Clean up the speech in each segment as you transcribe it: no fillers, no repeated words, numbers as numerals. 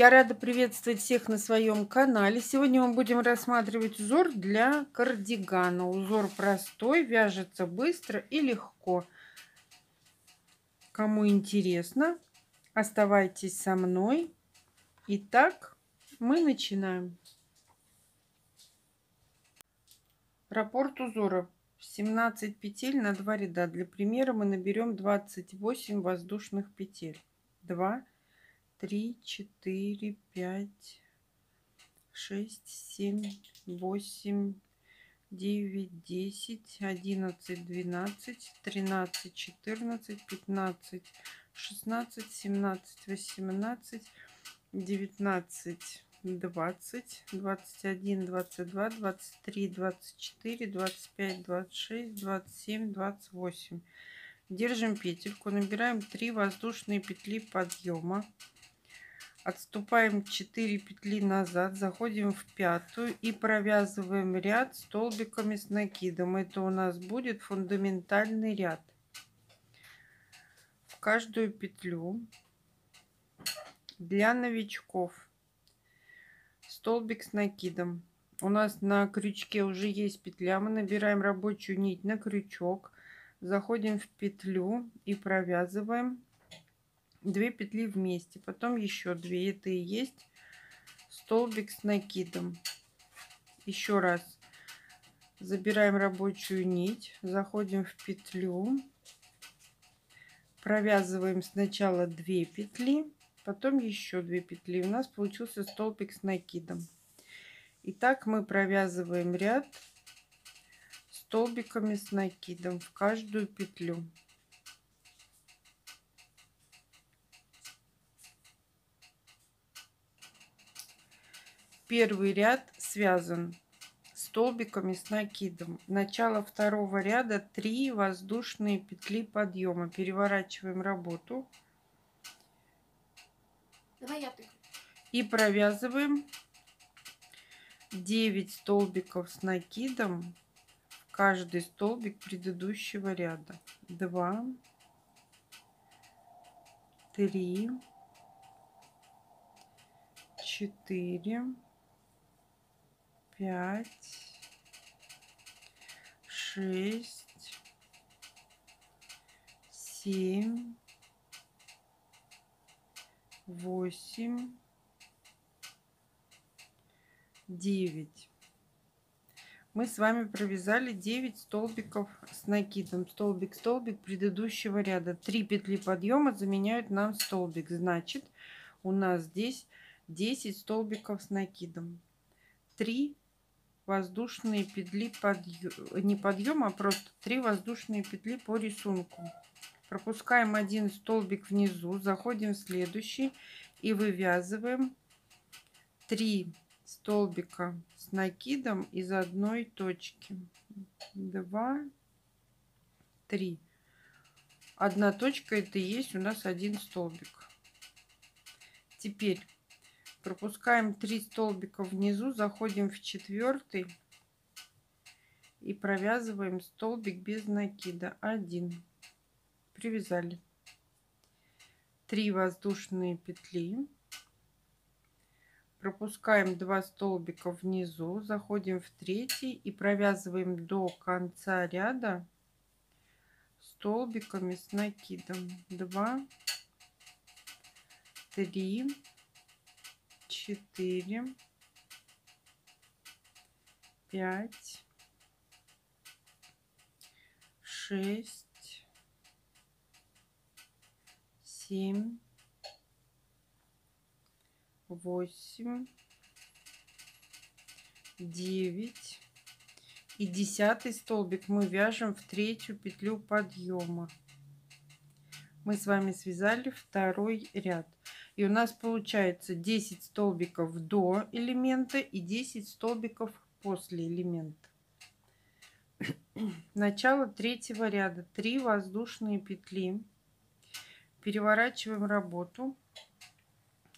Я рада приветствовать всех на своем канале. Сегодня мы будем рассматривать узор для кардигана. Узор простой, вяжется быстро и легко. Кому интересно, оставайтесь со мной. Итак, мы начинаем. Раппорт узора 17 петель на 2 ряда. Для примера мы наберем 28 воздушных петель. 2, 3, 4, 5, 6, 7, 8, 9, 10, 11, 12, 13, 14, 15, 16, 17, 18, 19, 20, 21, 22, 23, 24, 25, 26, 27, 28. Держим петельку, набираем 3 воздушные петли подъема. Отступаем 4 петли назад, заходим в пятую и провязываем ряд столбиками с накидом. Это у нас будет фундаментальный ряд. В каждую петлю для новичков столбик с накидом. У нас на крючке уже есть петля. Мы набираем рабочую нить на крючок, заходим в петлю и провязываем 2 петли вместе, потом еще 2. Это и есть столбик с накидом. Еще раз забираем рабочую нить, заходим в петлю, провязываем сначала 2 петли, потом еще 2 петли. У нас получился столбик с накидом. Итак, мы провязываем ряд столбиками с накидом в каждую петлю. Первый ряд связан столбиками с накидом. Начало второго ряда 3 воздушные петли подъема. Переворачиваем работу и провязываем 9 столбиков с накидом в каждый столбик предыдущего ряда. 2, 3, 4, 5, 6, 7, 8, 9. Мы с вами провязали 9 столбиков с накидом. Столбик предыдущего ряда. 3 петли подъема заменяют нам столбик. Значит, у нас здесь 10 столбиков с накидом. 3 воздушные петли не подъема, а просто 3 воздушные петли по рисунку. Пропускаем один столбик внизу, заходим в следующий и вывязываем 3 столбика с накидом из одной точки. 2, 3. Одна точка — это и есть у нас один столбик. Теперь пропускаем 3 столбика внизу, заходим в 4 и провязываем столбик без накида. 1. Привязали. 3 воздушные петли. Пропускаем 2 столбика внизу, заходим в 3 и провязываем до конца ряда столбиками с накидом. 2, 3, 4, 5, 6, 7, 8, 9 и 10 столбик мы вяжем в 3-ю петлю подъема. Мы с вами связали второй ряд, и у нас получается 10 столбиков до элемента и 10 столбиков после элемента. Начало 3-го ряда. 3 воздушные петли. Переворачиваем работу.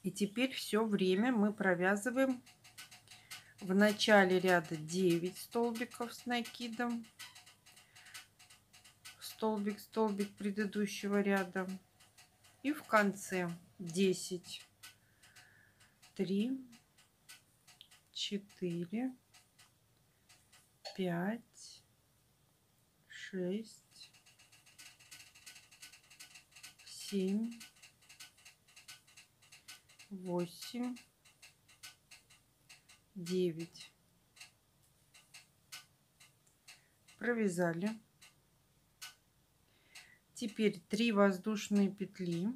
И теперь все время мы провязываем в начале ряда 9 столбиков с накидом, столбик предыдущего ряда, и в конце 10 3, 4, 5, 6, 7, 8, 9. Провязали. Теперь 3 воздушные петли.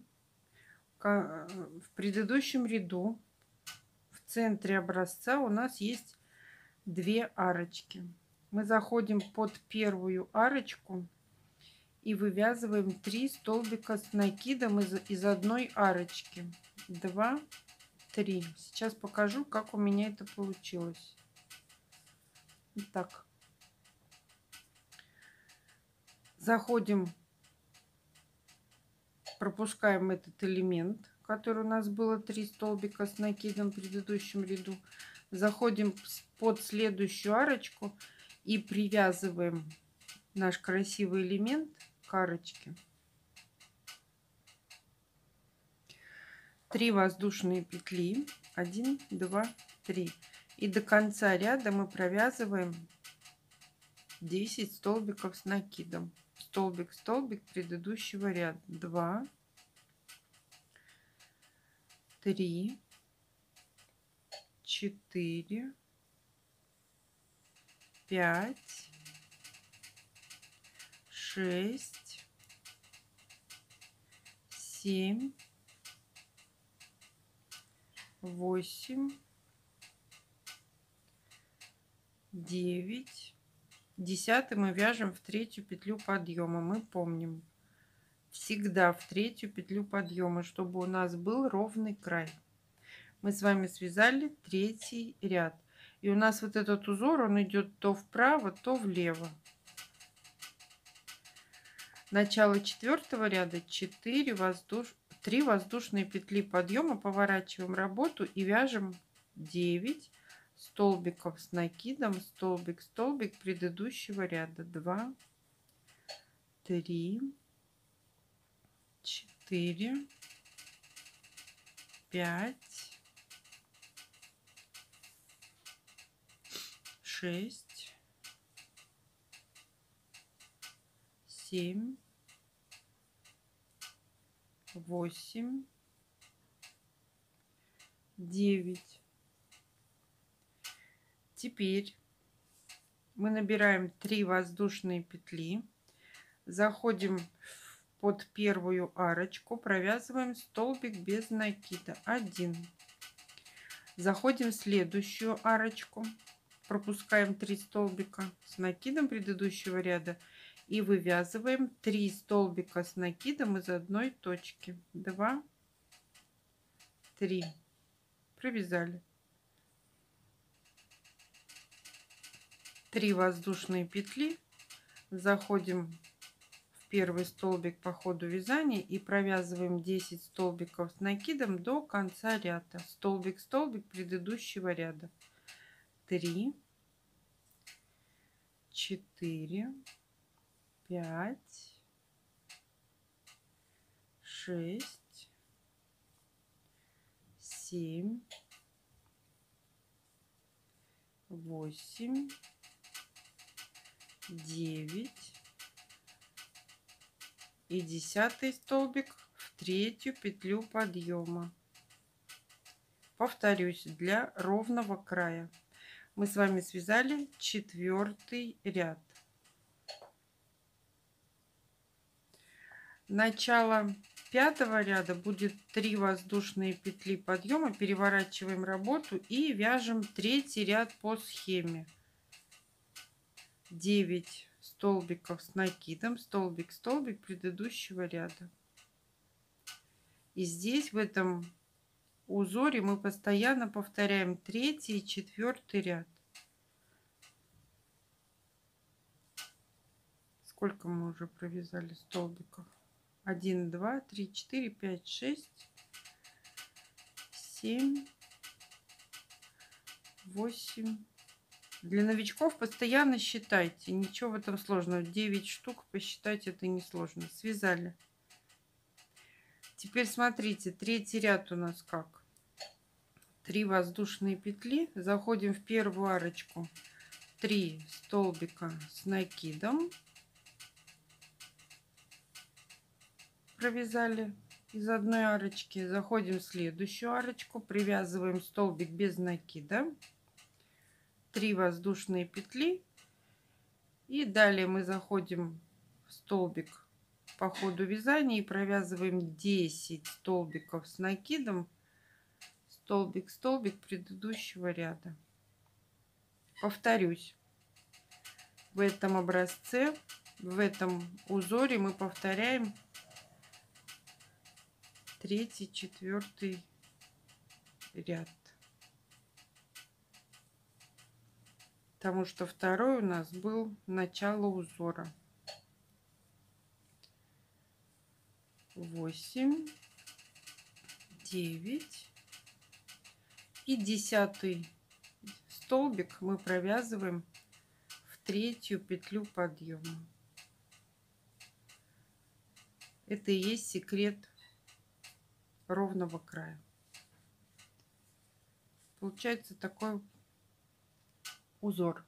В предыдущем ряду в центре образца у нас есть 2 арочки. Мы заходим под первую арочку и вывязываем 3 столбика с накидом из одной арочки. 2, 3. Сейчас покажу, как у меня это получилось. Итак, заходим, пропускаем этот элемент, который у нас было 3 столбика с накидом в предыдущем ряду. Заходим под следующую арочку и привязываем наш красивый элемент к арочке. 3 воздушные петли. 1, 2, 3. И до конца ряда мы провязываем 10 столбиков с накидом. Столбик, столбик предыдущего ряда. 2, 3, 4, 5, 6, 7, 8, 9. 10 мы вяжем в 3 петлю подъема. Мы помним, всегда в 3 петлю подъема, чтобы у нас был ровный край. Мы с вами связали 3 ряд. И у нас вот этот узор, он идет то вправо, то влево. Начало 4 ряда 3 воздушные петли подъема, поворачиваем работу и вяжем 9 столбиков с накидом, столбик, столбик предыдущего ряда. 2, 3, 4, 5, 6, 7, 8, 9. Теперь мы набираем 3 воздушные петли, заходим под первую арочку, провязываем столбик без накида 1, заходим в следующую арочку, пропускаем 3 столбика с накидом предыдущего ряда и вывязываем 3 столбика с накидом из одной точки. 2, 3. Провязали. 3 воздушные петли, заходим в первый столбик по ходу вязания и провязываем 10 столбиков с накидом до конца ряда. Столбик, столбик предыдущего ряда. 3, 4, 5, 6, 7, 8, 9 и 10 столбик в 3 петлю подъема. Повторюсь, для ровного края. Мы с вами связали 4 ряд. Начало 5 ряда будет 3 воздушные петли подъема, переворачиваем работу и вяжем 3 ряд по схеме. 9 столбиков с накидом, столбик, столбик предыдущего ряда. И здесь в этом узоре мы постоянно повторяем 3 и 4 ряд. Сколько мы уже провязали столбиков? 1, 2, 3, 4, 5, 6, 7, 8. Для новичков постоянно считайте. Ничего в этом сложного. 9 штук посчитать это несложно. Связали. Теперь смотрите, 3 ряд у нас как. 3 воздушные петли, заходим в первую арочку, 3 столбика с накидом, провязали из одной арочки, заходим в следующую арочку, привязываем столбик без накида, 3 воздушные петли, и далее мы заходим в столбик по ходу вязания и провязываем 10 столбиков с накидом, столбик столбик предыдущего ряда. Повторюсь, в этом образце, в этом узоре мы повторяем 3-й, 4-й ряд, потому что второй у нас был начало узора. 8, 9 и 10 столбик мы провязываем в 3-ю петлю подъема. Это и есть секрет ровного края. Получается такой узор.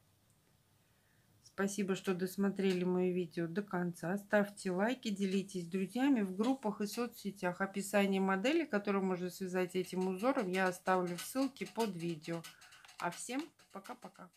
Спасибо, что досмотрели мое видео до конца. Ставьте лайки, делитесь с друзьями в группах и соцсетях. Описание модели, которую можно связать этим узором, я оставлю в ссылке под видео. А всем пока-пока.